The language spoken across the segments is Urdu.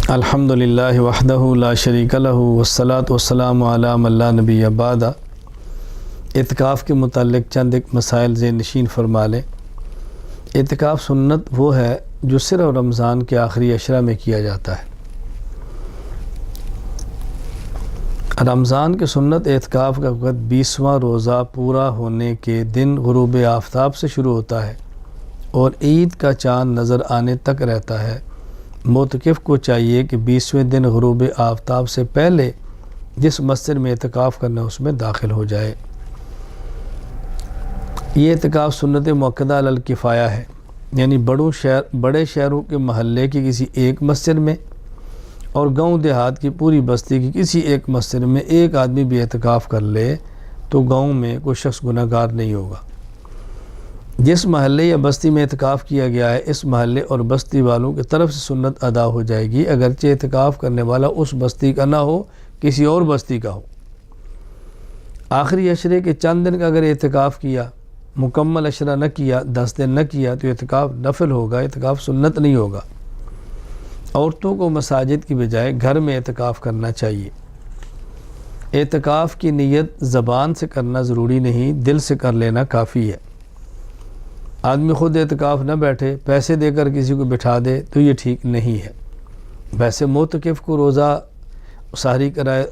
الحمدللہ وحدہ لا شریک لہ والصلاۃ والسلام علی من لا نبی بعد۔ اعتکاف کے متعلق چند ایک مسائل ذہن نشین فرما لیں۔ اعتکاف سنت وہ ہے جو صرف رمضان کے آخری عشرہ میں کیا جاتا ہے۔ رمضان کے سنت اعتکاف کا وقت 20واں روزہ پورا ہونے کے دن غروب آفتاب سے شروع ہوتا ہے اور عید کا چاند نظر آنے تک رہتا ہے۔ معتکف کو چاہیے کہ 20ویں دن غروب آفتاب سے پہلے جس مسجد میں اعتکاف کرنا اس میں داخل ہو جائے۔ یہ اعتکاف سنت مؤکدہ علی الکفایہ ہے، یعنی بڑے شہروں کے محلے کی کسی ایک مسجد میں اور گاؤں دیہات کی پوری بستی کی کسی ایک مسجد میں ایک آدمی بھی اعتکاف کر لے تو گاؤں میں کوئی شخص گناہ گار نہیں ہوگا۔ جس محلے یا بستی میں اعتکاف کیا گیا ہے اس محلے اور بستی والوں کی طرف سے سنت ادا ہو جائے گی، اگرچہ اعتکاف کرنے والا اس بستی کا نہ ہو، کسی اور بستی کا ہو۔ آخری عشرے کے چند دن کا اگر اعتکاف کیا، مکمل عشرہ نہ کیا، 10 دن نہ کیا تو اعتکاف نفل ہوگا، اعتکاف سنت نہیں ہوگا۔ عورتوں کو مساجد کی بجائے گھر میں اعتکاف کرنا چاہیے۔ اعتکاف کی نیت زبان سے کرنا ضروری نہیں، دل سے کر لینا کافی ہے۔ آدمی خود اعتکاف نہ بیٹھے، پیسے دے کر کسی کو بٹھا دے تو یہ ٹھیک نہیں ہے۔ ویسے معتکف کو روزہ سحری کرائے،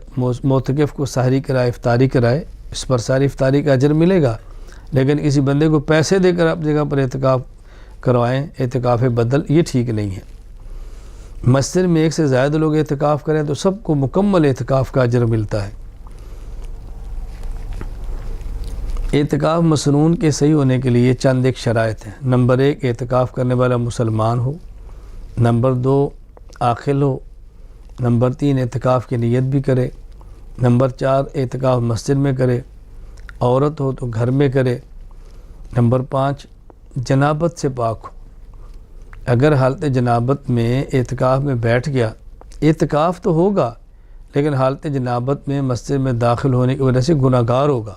معتکف کو سحری کرائے، افطاری کرائے، اس پر ساری افطاری کا اجر ملے گا، لیکن کسی بندے کو پیسے دے کر اپنی جگہ پر اعتکاف کروائیں، اعتکاف بدل، یہ ٹھیک نہیں ہے۔ مسجد میں ایک سے زائد لوگ اعتکاف کریں تو سب کو مکمل اعتکاف کا اجر ملتا ہے۔ اعتکاف مسنون کے صحیح ہونے کے لیے چند ایک شرائط ہیں۔ نمبر 1، اعتکاف کرنے والا مسلمان ہو۔ نمبر 2، عاقل ہو۔ نمبر 3، اعتکاف کی نیت بھی کرے۔ نمبر 4، اعتکاف مسجد میں کرے، عورت ہو تو گھر میں کرے۔ نمبر 5، جنابت سے پاک ہو۔ اگر حالت جنابت میں اعتکاف میں بیٹھ گیا، اعتکاف تو ہوگا لیکن حالت جنابت میں مسجد میں داخل ہونے کی وجہ سے گناہ گار ہوگا،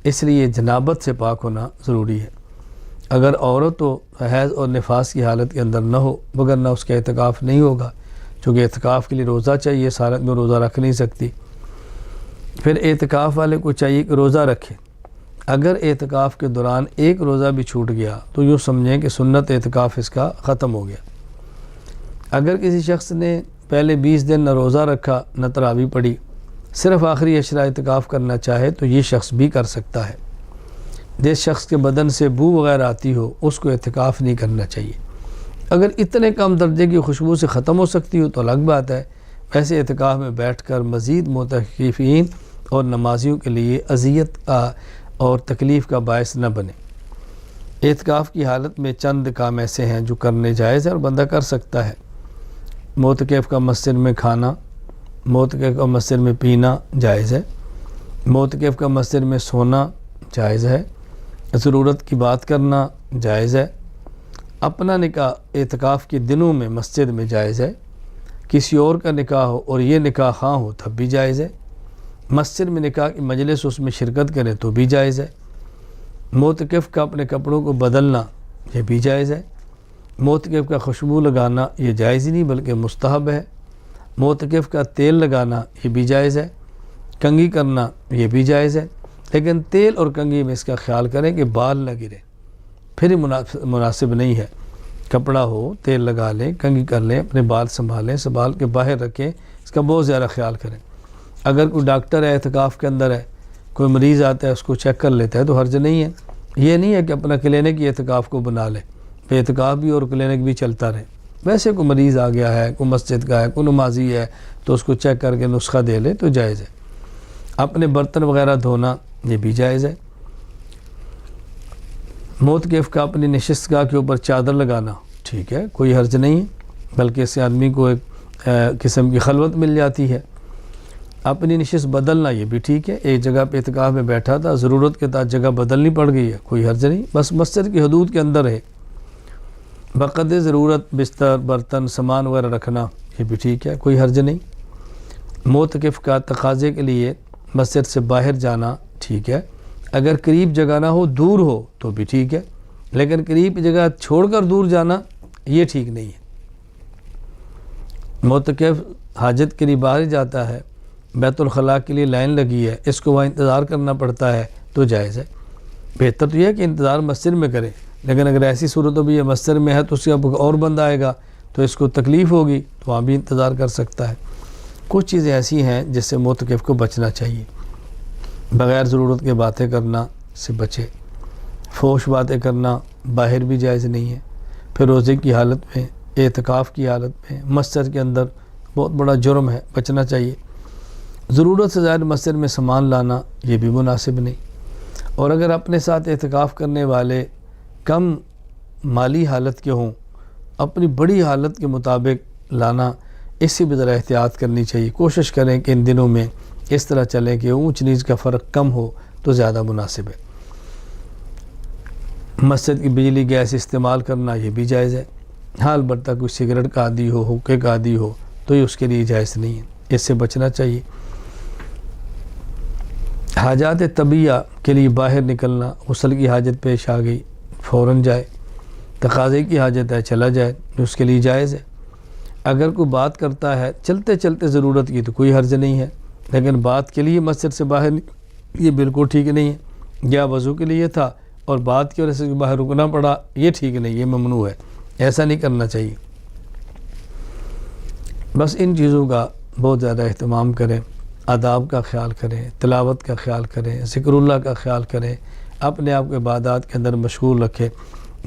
اس لیے جنابت سے پاک ہونا ضروری ہے۔ اگر عورت ہو حیض اور نفاس کی حالت کے اندر نہ ہو، وگرنہ اس کا اعتکاف نہیں ہوگا، چونکہ اعتکاف کے لیے روزہ چاہیے، سارت میں روزہ رکھ نہیں سکتی۔ پھر اعتکاف والے کو چاہیے کہ روزہ رکھے۔ اگر اعتکاف کے دوران ایک روزہ بھی چھوٹ گیا تو یوں سمجھیں کہ سنت اعتکاف اس کا ختم ہو گیا۔ اگر کسی شخص نے پہلے 20 دن نہ روزہ رکھا نہ تراویح پڑھی، صرف آخری عشرہ اعتکاف کرنا چاہے تو یہ شخص بھی کر سکتا ہے۔ جس شخص کے بدن سے بو وغیرہ آتی ہو اس کو اعتکاف نہیں کرنا چاہیے۔ اگر اتنے کم درجے کی خوشبو سے ختم ہو سکتی ہو تو الگ بات ہے، ویسے اعتکاف میں بیٹھ کر مزید معتکفین اور نمازیوں کے لیے اذیت اور تکلیف کا باعث نہ بنے۔ اعتکاف کی حالت میں چند کام ایسے ہیں جو کرنے جائز ہے اور بندہ کر سکتا ہے۔ معتکف کا مسجد میں کھانا، معتکف کا مسجد میں پینا جائز ہے، معتکف کا مسجد میں سونا جائز ہے، ضرورت کی بات کرنا جائز ہے۔ اپنا نکاح اعتکاف کے دنوں میں مسجد میں جائز ہے، کسی اور کا نکاح ہو اور یہ نکاح خواہ ہو تب بھی جائز ہے۔ مسجد میں نکاح کی مجلس اس میں شرکت کرے تو بھی جائز ہے۔ معتکف کا اپنے کپڑوں کو بدلنا یہ بھی جائز ہے۔ معتکف کا خوشبو لگانا یہ جائز ہی نہیں بلکہ مستحب ہے۔ معتکف کا تیل لگانا یہ بھی جائز ہے۔ کنگھی کرنا یہ بھی جائز ہے، لیکن تیل اور کنگھی میں اس کا خیال کریں کہ بال نہ گرے، پھر ہی مناسب نہیں ہے۔ کپڑا ہو، تیل لگا لیں، کنگھی کر لیں، اپنے بال سنبھالیں، سنبھال کے باہر رکھیں، اس کا بہت زیادہ خیال کریں۔ اگر کوئی ڈاکٹر ہے اعتکاف کے اندر ہے، کوئی مریض آتا ہے اس کو چیک کر لیتا ہے تو حرج نہیں ہے۔ یہ نہیں ہے کہ اپنا کلینک ہی اعتکاف کو بنا لے، اعتکاف بھی اور کلینک بھی چلتا رہے۔ ویسے کوئی مریض آ گیا ہے، کوئی مسجد کا ہے، کوئی نمازی ہے تو اس کو چیک کر کے نسخہ دے لے تو جائز ہے۔ اپنے برتن وغیرہ دھونا یہ بھی جائز ہے۔ معتکف کا اپنی نشست گاہ کے اوپر چادر لگانا ٹھیک ہے، کوئی حرج نہیں ہے، بلکہ اس سے آدمی کو ایک قسم کی خلوت مل جاتی ہے۔ اپنی نشست بدلنا یہ بھی ٹھیک ہے، ایک جگہ پہ اعتکاف میں بیٹھا تھا، ضرورت کے تحت جگہ بدلنی پڑ گئی ہے، کوئی حرج نہیں، بس مسجد کی حدود کے اندر ہے۔ بقدر ضرورت بستر، برتن، سامان وغیرہ رکھنا یہ بھی ٹھیک ہے، کوئی حرج نہیں۔ معتکف کا تقاضے کے لیے مسجد سے باہر جانا ٹھیک ہے، اگر قریب جگہ نہ ہو، دور ہو تو بھی ٹھیک ہے، لیکن قریب جگہ چھوڑ کر دور جانا یہ ٹھیک نہیں ہے۔ معتکف حاجت کے لیے باہر جاتا ہے، بیت الخلاء کے لیے لائن لگی ہے، اس کو وہاں انتظار کرنا پڑتا ہے تو جائز ہے۔ بہتر تو یہ ہے کہ انتظار مسجد میں کرے، لیکن اگر ایسی صورت ہو بھی یہ مسجد میں ہے تو اس کا اور بندہ آئے گا تو اس کو تکلیف ہوگی تو وہاں بھی انتظار کر سکتا ہے۔ کچھ چیزیں ایسی ہیں جس سے معتکف کو بچنا چاہیے، بغیر ضرورت کے باتیں کرنا سے بچے، فحش باتیں کرنا باہر بھی جائز نہیں ہے، پھر روزے کی حالت میں، اعتکاف کی حالت میں، مسجد کے اندر بہت بڑا جرم ہے، بچنا چاہیے۔ ضرورت سے زائد مسجد میں سامان لانا یہ بھی مناسب نہیں، اور اگر اپنے ساتھ اعتکاف کرنے والے کم مالی حالت کے ہوں، اپنی بڑی حالت کے مطابق لانا، اس سے بھی ذرا احتیاط کرنی چاہیے۔ کوشش کریں کہ ان دنوں میں اس طرح چلیں کہ اونچ نیچ کا فرق کم ہو تو زیادہ مناسب ہے۔ مسجد کی بجلی گیس استعمال کرنا یہ بھی جائز ہے، حال برتا کوئی سگریٹ کا عادی ہو، حقے کا عادی ہو تو یہ اس کے لیے جائز نہیں ہے، اس سے بچنا چاہیے۔ حاجات طبیعہ کے لیے باہر نکلنا، غسل کی حاجت پیش آ گئی فوراً جائے، تقاضے کی حاجت ہے چلا جائے، جو اس کے لیے جائز ہے۔ اگر کوئی بات کرتا ہے چلتے چلتے ضرورت کی تو کوئی حرج نہیں ہے، لیکن بات کے لیے مسجد سے باہر یہ بالکل ٹھیک نہیں ہے۔ یا وضو کے لیے تھا اور بات کی وجہ سے باہر رکنا پڑا، یہ ٹھیک نہیں، یہ ممنوع ہے، ایسا نہیں کرنا چاہیے۔ بس ان چیزوں کا بہت زیادہ اہتمام کریں، آداب کا خیال کریں، تلاوت کا خیال کریں، ذکر اللہ کا خیال کریں، اپنے آپ کو عبادات کے اندر مشغول رکھیں۔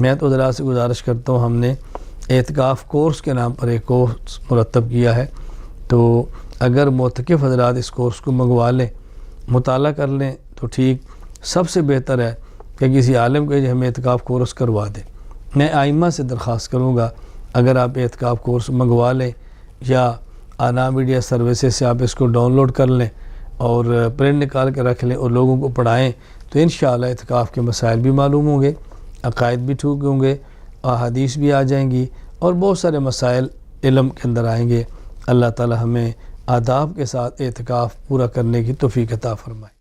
میں تو ذرا سے گزارش کرتا ہوں، ہم نے اعتکاف کورس کے نام پر ایک کورس مرتب کیا ہے، تو اگر معتکف حضرات اس کورس کو منگوا لیں، مطالعہ کر لیں تو ٹھیک، سب سے بہتر ہے کہ کسی عالم کو ہمیں اعتکاف کورس کروا دیں۔ میں آئمہ سے درخواست کروں گا اگر آپ اعتکاف کورس منگوا لیں یا آنا میڈیا سروسز سے آپ اس کو ڈاؤن لوڈ کر لیں اور پرنٹ نکال کے رکھ لیں اور لوگوں کو پڑھائیں، تو انشاءاللہ اعتکاف کے مسائل بھی معلوم ہوں گے، عقائد بھی ٹھیک ہوں گے، احادیث بھی آ جائیں گی اور بہت سارے مسائل علم کے اندر آئیں گے۔ اللہ تعالی ہمیں آداب کے ساتھ اعتکاف پورا کرنے کی توفیق عطا فرمائے۔